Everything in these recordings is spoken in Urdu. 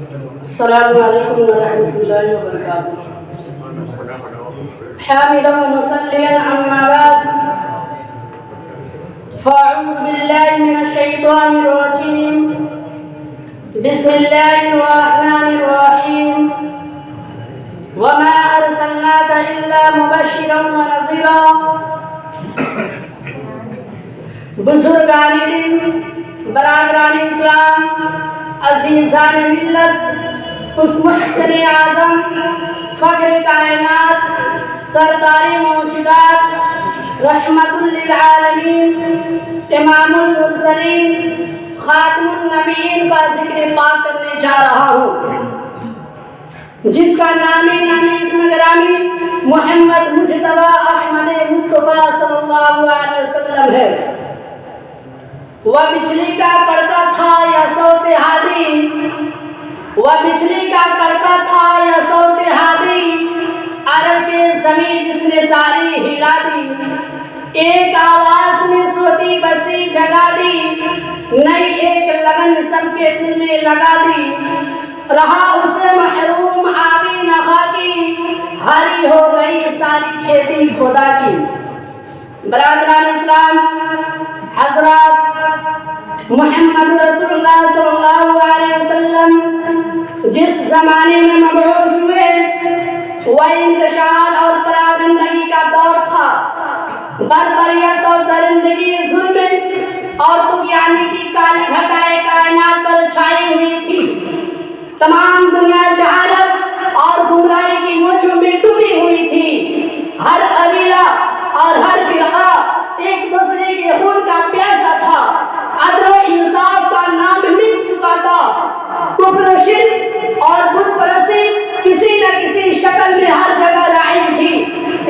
السلام علیکم ورحمۃ اللہ وبرکاتہ. حامدا ومصلیا اما بعد فاعوذ باللہ من الشیطان الرجیم. بسم اللہ الرحمن الرحیم. وما ارسلناک الا مبشرا ونذیرا. بزرگان دین، برادران اسلام، عزیزان ملت، اس محسن اعظم، فخر کائنات، سردار موجودات، رحمت للعالمین، امام المرسلین، خاتم النبیین کا ذکر پاک کرنے جا رہا ہوں، جس کا نامی اسم گرامی محمد مجتبی احمد مصطفیٰ صلی اللہ علیہ وسلم ہے. وہ بجلی کا کڑکا تھا یا صوت ہادی، وہ بجلی کا کڑکا تھا یا صوت ہادی، عرب کے زمین جس نے ساری ہلا دی. ایک آواز نے سوتی بستی جگا دی، نئی ایک لگن سب کے دل میں لگا دی. رہا اسے محروم آبی نفع کی، ہری ہو گئی ساری کھیتی خدا کی. برادران اسلام، حضرات، محمد رسول اللہ صلی اللہ علیہ وسلم جس زمانے میں مبعوث ہوئے وہ انتشار اور پراگندگی کا دور تھا. بربریت اور درندگی، ظلم اور طغیانی کی کالی گھٹائیں کائنات پر چھائی ہوئی تھی. تمام دنیا جہالت اور گمراہی کی موجوں میں ڈوبی ہوئی تھی. ہر قبیلہ اور ہر فرقہ ایک دوسرے کے خون کا پیاسا تھا. عدل و انصاف کا نام مٹ چکا تھا. کفر و شرک اور بت پرستی کسی نہ کسی شکل میں ہر جگہ رائج تھی.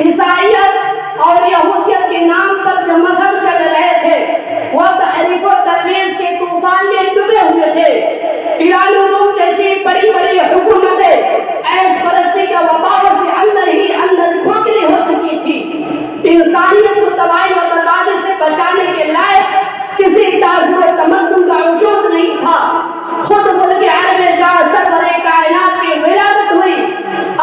عیسائیت اور یہودیت کے نام پر جو مذہب چل رہے تھے وہ تحریف و تلویز کے طوفان میں ڈوبے ہوئے تھے. ایران و روم جیسی بڑی بڑی حکومتیں ایس پرستی کے وباؤ سے اندر ہی اندر کھوکھلی ہو چکی تھی. انسانیت کو تباہی و بربادی سے بچانے کے لائق کسی تعظیم و تمدن کا وجود نہیں تھا. خود ملک عرب میں جہاں سرور کائنات کی ولادت ہوئی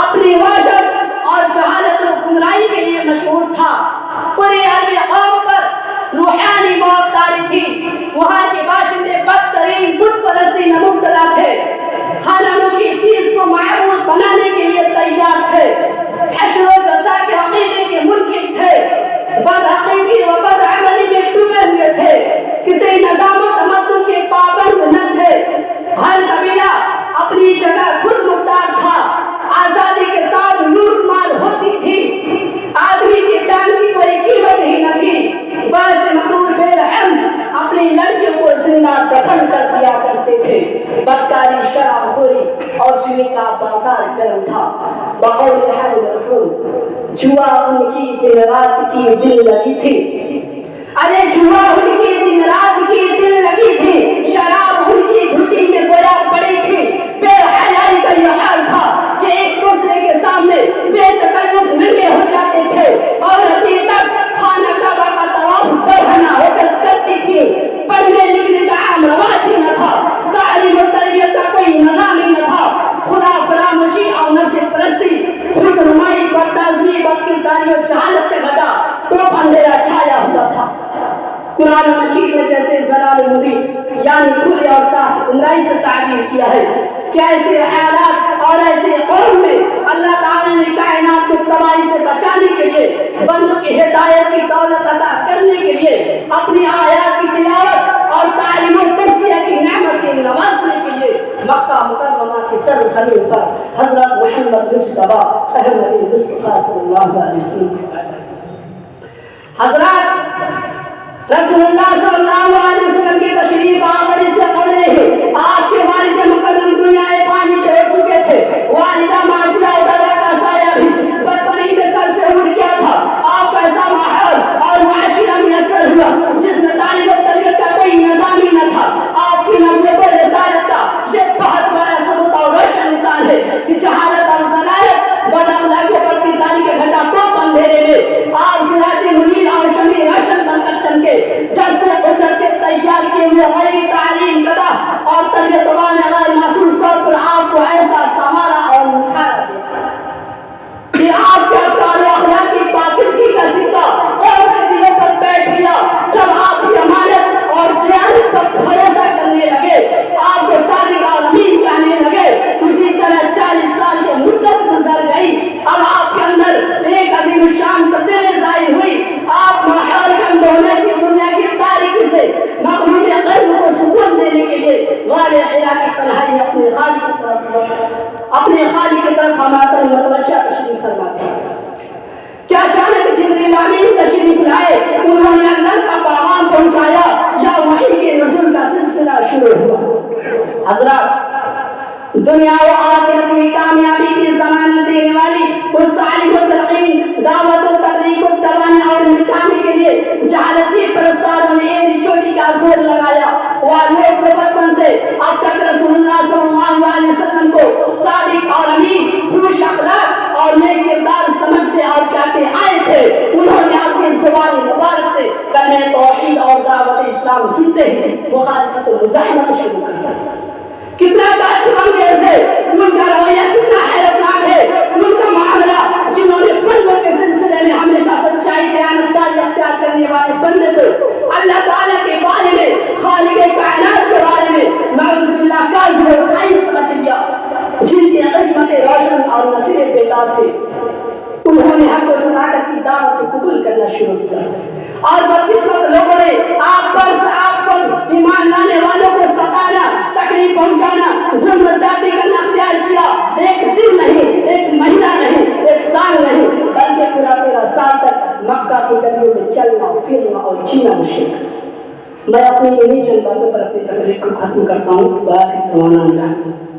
اپنی وحشت اور جہالت و گمراہی کے لیے مشہور تھا. پوری عربی قوم پر روحانی موت طاری تھی. وہاں کے باشندے بدترین بت پرستی میں مبتلا تھے. ہر انوکھی چیز کو معبود بنانے کے لیے تیار تھے. حشر و جزا کے عقیدے کے منکر تھے. بدعقیدگی و بدعملی میں ڈوبے ہوئے تھے. کسی نظام و تمدن کے پابند نہ تھے. ہر قبیلہ اپنی جگہ خود مختار تھا. آزادی کے ساتھ لوٹ مار ہوتی تھی. آدمی کی جان کی کوئی قیمت ہی نہ تھی. بعض مغرور بے رحم اپنی لڑکیوں کو زندہ دفن کر دیا کرتے تھے. بدکاری، شراب خوری اور جوئے کا بازار گرم تھا. بقول حال مرحوم، جوا ان کی دن رات کی دل لگی تھی. ارے جوا ان کی دن رات کی دل لگی تھی. شراب ان کی گھٹی میں گویا پڑی تھی. بے حیائی کا یہ حال تھا کہ ایک دوسرے کے سامنے بے تکلف ننگے ہو جاتے تھے. عورتیں تک خانہ کعبہ کا طواف برہنہ ہو کر کرتی تھی. پڑھنے لکھنے کا عام رواج ہی نہ تھا. تعلیم و تربیت کا کوئی نظام ہی نہ تھا. خدا فراموشی اور نفس پرستی، خود نمائی، بدتعظیمی، بدکرداری اور جہالت کا گھٹا تو اندھیرا چھایا ہوا تھا. قرآن مجید میں جیسے ضلال مبین یعنی کھلے اور صاف گمراہی سے تعبیر کیا ہے کہ ایسے حالات اور ایسے قوم میں اللہ تعالی نے کائنات کو تباہی سے بچانے کے لیے، بندوں کی ہدایت کی دولت عطا کرنے کے لیے اپنی آیات کی تلاوت اور تعلیم و تزکیہ کی نعمت سے نوازنے کے لیے مکہ مکرمہ کی سرزمین پر حضرت محمد مجتبی احمد مصطفیٰ صلی اللہ علیہ وسلم. حضرات، رسول اللہ صلی اللہ علیہ وسلم کی تشریف آوری سے قبل ہی آپ کے والد مقدم دنیا فانی چھوڑ چکے تھے. والدہ ماجدہ دادا کا سایہ بھی بچپنی میں سر سے اٹھ گیا تھا. آپ کا ایسا ماحول اور معاشرہ میسر ہوا جس میں تعلیم و تربیت کا کوئی نظام ہی نہ تھا. آپ کی نبوت و رسالت کا یہ بہت بڑا ثبوت اور روشن مثال ہے کہ جہالت اور ضلالت بد اخلاقی اور کرداری کے گھٹا کو اندھیرے میں آپ سراج منیر اور شمع روشن بن کر چمکے. دست قدرت کے تیار کیے ہوئے غیبی تعلیم کدا اور تربیت میں غیر محسوس طور پر آپ طرف اپنے خالق کی طرف ہمارا متوجہ تشریف فرماتے ہیں۔ کیا اچانک جبریل امین تشریف لائے، انہوں نے اللہ کا پیغام پہنچایا یا وحی کے نزول کا سلسلہ شروع ہوا؟ حضرات، دنیا و آخرت کی کامیابی کی ضمانت دینے والی اس عالم التقین دعوت و تبلیغ کو دبانے اور مٹانے کے لیے جہالتی پرستاروں نے ایک چوٹی کا زور لگایا۔ وہ لوگ جو بچپن سے اب تک رسول اللہ صلی اللہ علیہ وسلم کو صادق اور امین، خوش اخلاق اور نیک کردار سمجھتے اور کہتے آئے تھے، انہوں نے آپ کی زبان مبارک سے کلمہ توحید اور دعوت اسلام سنتے ہی مخالفت و مزاحمت شروع کر دیا۔ کتنا تعجب انگیز ہے ان کا رویہ، کتنا حیرتناک ہے ان کا معاملہ۔ جنہوں نے بندوں کے سلسلے میں ہمیشہ سچائی دیانتداری اختیار کرنے والے بندے کو اللہ تعالیٰ کے بارے میں، خالق کائنات کے بارے میں نعوذ باللہ کاذب و خائن سمجھ لیا، جن کی قسمتیں روشن اور نصیب بیدار تھے، انہوں نے حق و صداقت کی دعوت کو قبول کرنا شروع کیا۔ اور بدقسمت لوگوں نے آپ پر ایمان لانے والوں کو ستانا، تکلیف پہنچانا، ظلم و زیادتی کرنا اختیار کیا۔ ایک دن نہیں، ایک مہینہ نہیں، ایک سال نہیں، بلکہ پورا 13 سال تک مکہ کی گلیوں میں چلنا پھرنا اور جینا مشکل۔ میں اپنی انہیں چند باتوں پر اپنی تقریر کو ختم کرتا ہوں۔ باقی